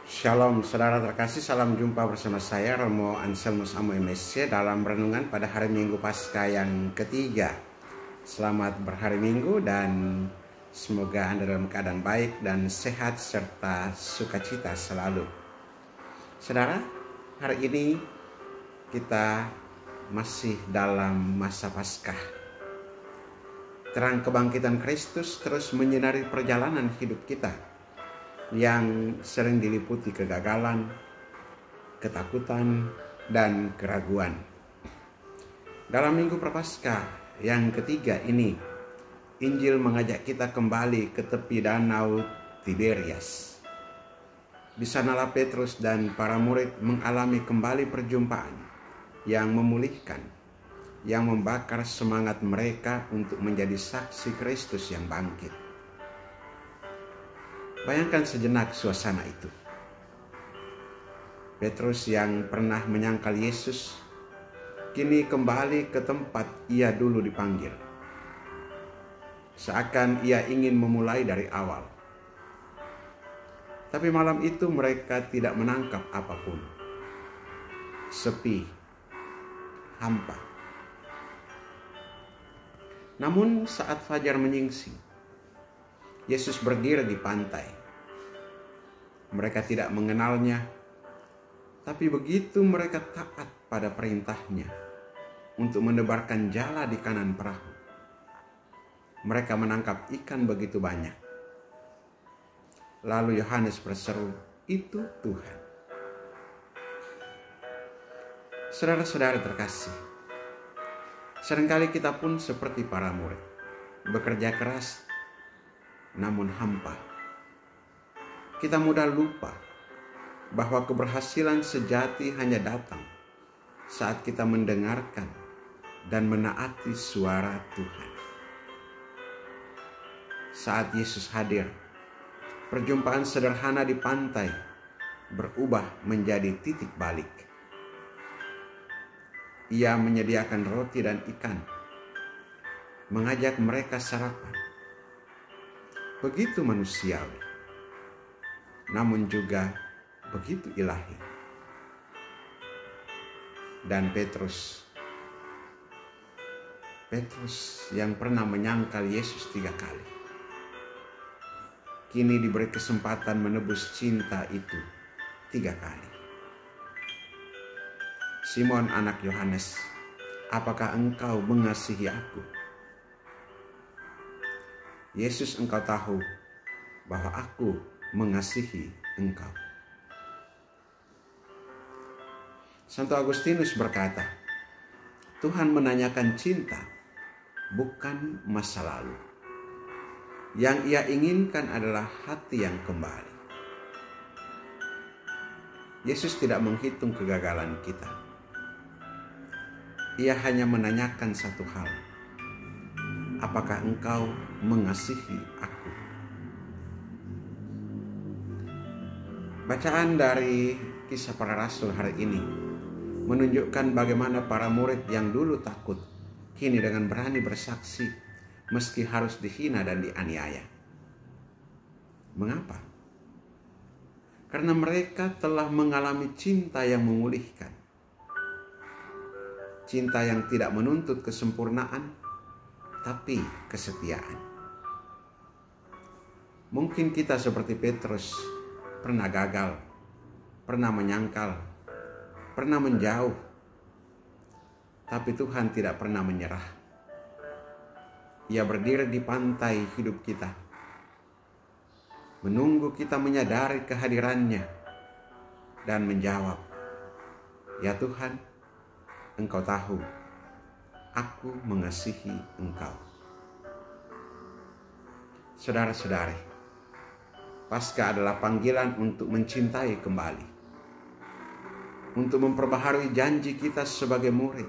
Shalom saudara terkasih, salam jumpa bersama saya Romo Anselmus Amo MSC dalam renungan pada hari Minggu Paskah yang ketiga. Selamat berhari Minggu dan semoga Anda dalam keadaan baik dan sehat serta sukacita selalu. Saudara, hari ini kita masih dalam masa Paskah. Terang kebangkitan Kristus terus menyinari perjalanan hidup kita yang sering diliputi kegagalan, ketakutan, dan keraguan. Dalam Minggu Prapaskah yang ketiga ini, Injil mengajak kita kembali ke tepi danau Tiberias. Di sanalah Petrus dan para murid mengalami kembali perjumpaan yang memulihkan, yang membakar semangat mereka untuk menjadi saksi Kristus yang bangkit. Bayangkan sejenak suasana itu. Petrus yang pernah menyangkal Yesus, kini kembali ke tempat ia dulu dipanggil. Seakan ia ingin memulai dari awal. Tapi malam itu mereka tidak menangkap apapun. Sepi, hampa. Namun saat fajar menyingsing, Yesus berdiri di pantai. Mereka tidak mengenalnya, tapi begitu mereka taat pada perintahnya untuk menebarkan jala di kanan perahu, mereka menangkap ikan begitu banyak. Lalu Yohanes berseru, "Itu Tuhan." Saudara-saudara terkasih, seringkali kita pun seperti para murid, bekerja keras namun hampa. Kita mudah lupa bahwa keberhasilan sejati hanya datang saat kita mendengarkan dan menaati suara Tuhan. Saat Yesus hadir, perjumpaan sederhana di pantai berubah menjadi titik balik. Ia menyediakan roti dan ikan, mengajak mereka sarapan. Begitu manusiawi, namun juga begitu ilahi. Dan Petrus yang pernah menyangkal Yesus 3 kali, kini diberi kesempatan menebus cinta itu 3 kali. Simon anak Yohanes, apakah engkau mengasihi aku? Yesus, engkau tahu bahwa aku mengasihi engkau. Santo Agustinus berkata, Tuhan menanyakan cinta, bukan masa lalu. Yang ia inginkan adalah hati yang kembali. Yesus tidak menghitung kegagalan kita. Ia hanya menanyakan satu hal. Apakah engkau mengasihi aku? Bacaan dari Kisah Para Rasul hari ini menunjukkan bagaimana para murid yang dulu takut kini dengan berani bersaksi meski harus dihina dan dianiaya. Mengapa? Karena mereka telah mengalami cinta yang memulihkan. Cinta yang tidak menuntut kesempurnaan, tapi kesetiaan. Mungkin kita seperti Petrus, pernah gagal, pernah menyangkal, pernah menjauh, tapi Tuhan tidak pernah menyerah. Ia berdiri di pantai hidup kita, menunggu kita menyadari kehadirannya, dan menjawab, "Ya Tuhan, Engkau tahu, aku mengasihi engkau." Saudara-saudari, Paskah adalah panggilan untuk mencintai kembali, untuk memperbaharui janji kita sebagai murid.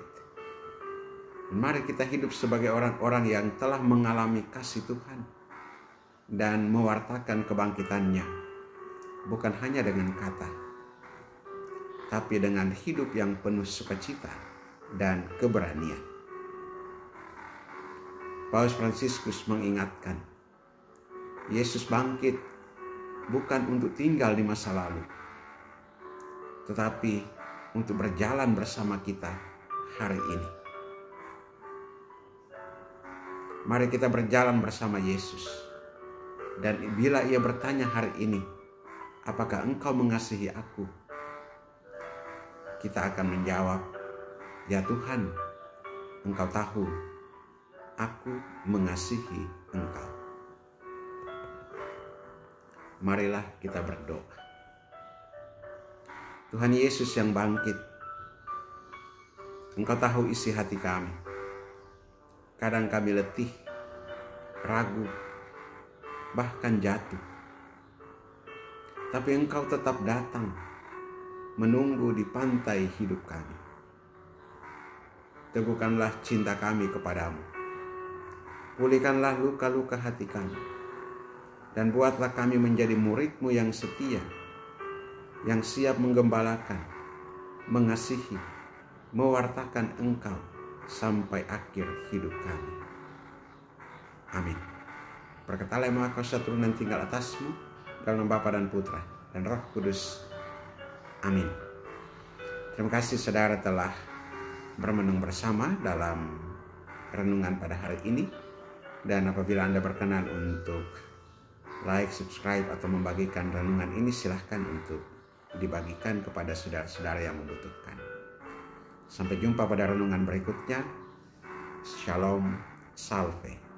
Mari kita hidup sebagai orang-orang yang telah mengalami kasih Tuhan dan mewartakan kebangkitannya, bukan hanya dengan kata, tapi dengan hidup yang penuh sukacita dan keberanian. Paus Fransiskus mengingatkan, Yesus bangkit bukan untuk tinggal di masa lalu, tetapi untuk berjalan bersama kita hari ini. Mari kita berjalan bersama Yesus. Dan bila Ia bertanya hari ini, apakah engkau mengasihi aku? Kita akan menjawab, ya Tuhan, Engkau tahu aku mengasihi Engkau. Marilah kita berdoa. Tuhan Yesus yang bangkit, Engkau tahu isi hati kami. Kadang kami letih, ragu, bahkan jatuh. Tapi Engkau tetap datang, menunggu di pantai hidup kami. Teguhkanlah cinta kami kepadamu. Pulihkanlah luka-luka hati kami. Dan buatlah kami menjadi murid-Mu yang setia, yang siap menggembalakan, mengasihi, mewartakan Engkau sampai akhir hidup kami. Amin. Berkatalah Maha Kuasa turun dan tinggal atasmu, dalam nama Bapa dan Putra dan Roh Kudus. Amin. Terima kasih saudara telah bermenung bersama dalam renungan pada hari ini. Dan apabila Anda berkenan untuk like, subscribe, atau membagikan renungan ini, silahkan untuk dibagikan kepada saudara-saudara yang membutuhkan. Sampai jumpa pada renungan berikutnya. Shalom, salve.